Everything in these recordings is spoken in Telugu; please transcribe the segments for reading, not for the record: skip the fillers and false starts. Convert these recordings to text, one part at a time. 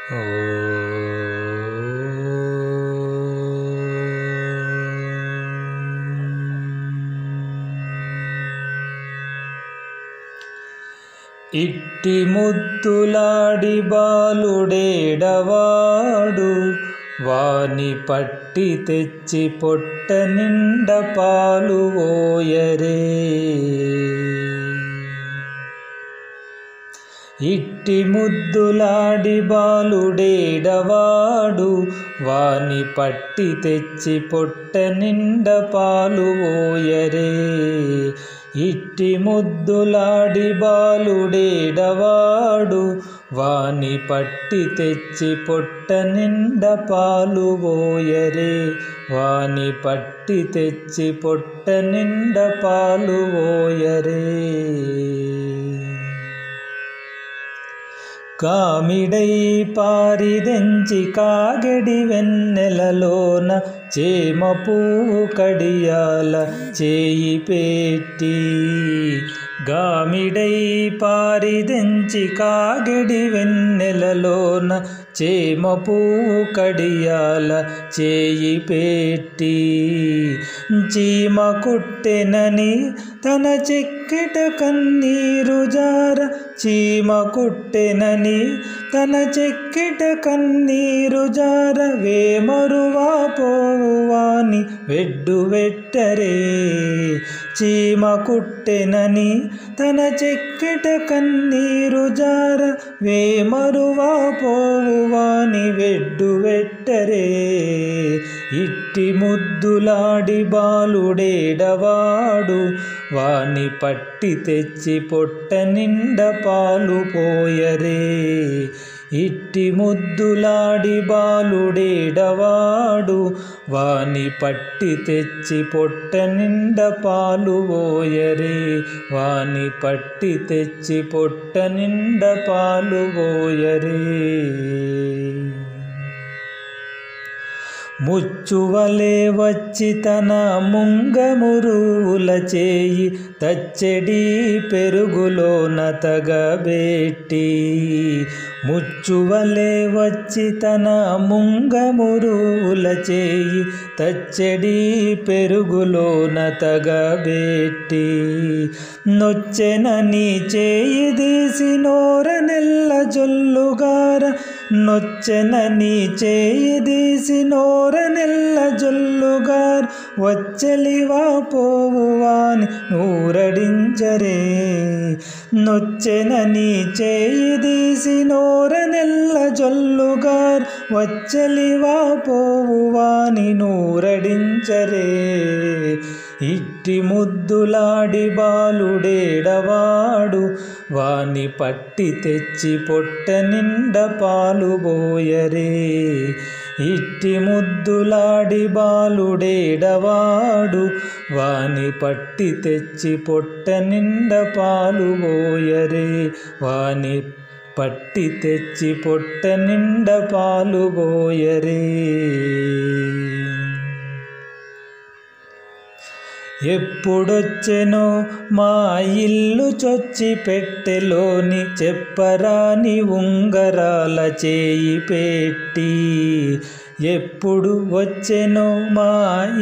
ఓ ఇట్టి ముద్దులాడి బాలుడేడవాడు, వాని పట్టి తెచ్చి పొట్ట నిండ పాలు ఓయరే. ఇట్టి ముద్దులాడి బాలుడేడవాడు, వాని పట్టి తెచ్చి పొట్ట నిండ పాలు ఓయరే. ఇట్టి ముద్దులాడి బాలుడేడవాడు, వాని పట్టి తెచ్చి పొట్ట నిండ పాలు ఓయరే. వాని పట్టి తెచ్చి పొట్ట నిండ పాలు ఓయరే. కామిడై పారిదెంచి కాగడి వెన్నెలలోన చేమ పువ్వు కడియాల చేయి పెట్టి. గామిడై పారిదెంచి కాగడి వెన్నెలలోన చేమ పువ్వు కడియాల చేయి పెట్టి. చీమ కుట్టెనని తన చెక్కిట కన్నీరు జార, చీమ కుట్టెనని తన చెక్కిట కన్నీరు జార, వేమరువా పోవాని వెడ్డు వెట్టరే. చీమ కుట్టెనని తన చెక్కిట కన్నీరు జార, వేమరువా పోవాని వెడ్డు వెట్టరే. ఇట్టి ముద్దులాడి బాలుడేడవాడు, వాని పట్టి తెచ్చి పొట్ట నిండ పాలు పోయరే. ఇట్టి ముద్దులాడి బాలుడేడవాడు, వాని పట్టి తెచ్చి పొట్ట నిండ పాలు పోయరే. వాని పట్టి తెచ్చి పొట్ట నిండ పాలు పోయరే. ముచ్చువలే వచ్చి తన ముంగమురువుల చేయి తచ్చెడి పెరుగులోన తగబెట్టి. ముచ్చువలే వచ్చి తన ముంగమురువుల చేయి తచ్చెడి పెరుగులోన తగబెట్టి. నొచ్చెనని చేయి తీసి నోర నెల్ల జొల్లుగార, నొచ్చెనని చేయి తీసి నోర నెల్ల జొల్లుగార్, వచ్చలివా పోవువాని నూరడించరే. నొచ్చెనని చేయి తీసి నోర నెల్ల జొల్లుగార్, వచ్చలివా పోవువాని నూరడించరే. ఇట్టి ముద్దులాడి బాలుడేడవాడు, వాని పట్టి తెచ్చి పొట్ట నిండ పాలు పోయరే. ఇట్టి ముద్దులాడి బాలుడేడవాడు, వాని పట్టి తెచ్చి పొట్ట నిండ పాలు పోయరే. వాని పట్టి తెచ్చి పొట్ట నిండ పాలు పోయరే. ఎప్పుడొచ్చెనో మా ఇల్లు చొచ్చి పెట్టెలోని చెప్పరాని ఉంగరాల చేయి పెట్టి. ఎప్పుడు వచ్చెనో మా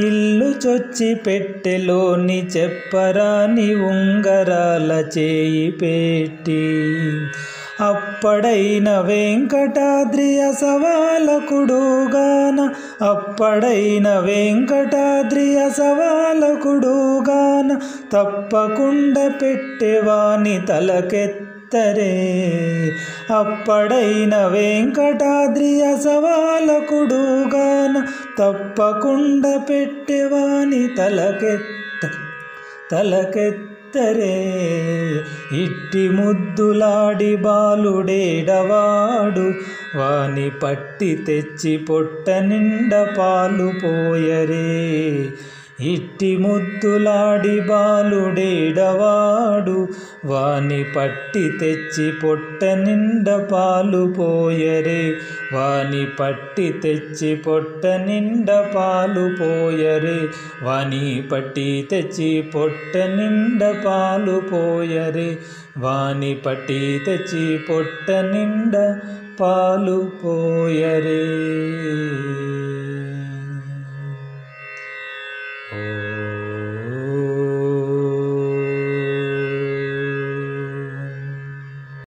ఇల్లు చొచ్చి పెట్టెలోని చెప్పరాని ఉంగరాల చేయి పెట్టి. అప్పడైన వెంకటాద్రి అసవాలకుడుగాన, అప్పడైన వెంకటాద్రి అసవాలకుడుగాన, తప్పకుండా పెట్టెవాని తలకెత్తరే. అప్పడైన వెంకటాద్రి అసవాలకుడుగాన, తప్పకుండా పెట్టెవాని తలకెత్తరే. ఇట్టి ముద్దులాడి బాలుడేడవాడు, వాని పట్టి తెచ్చి పొట్ట నిండ పాలు పోయరే. ఇట్టి ముద్దులాడి బాలుడేడవాడు, వాని పట్టి తెచ్చి పొట్ట నిండ పాలు పోయరే. వాని పట్టి తెచ్చి పొట్ట నిండ పాలు పోయరే. వాని పట్టి తెచ్చి పొట్ట నిండ పాలు పోయరే. వాని పట్టి తెచ్చి పొట్ట నిండ పాలు పోయరే. ఓ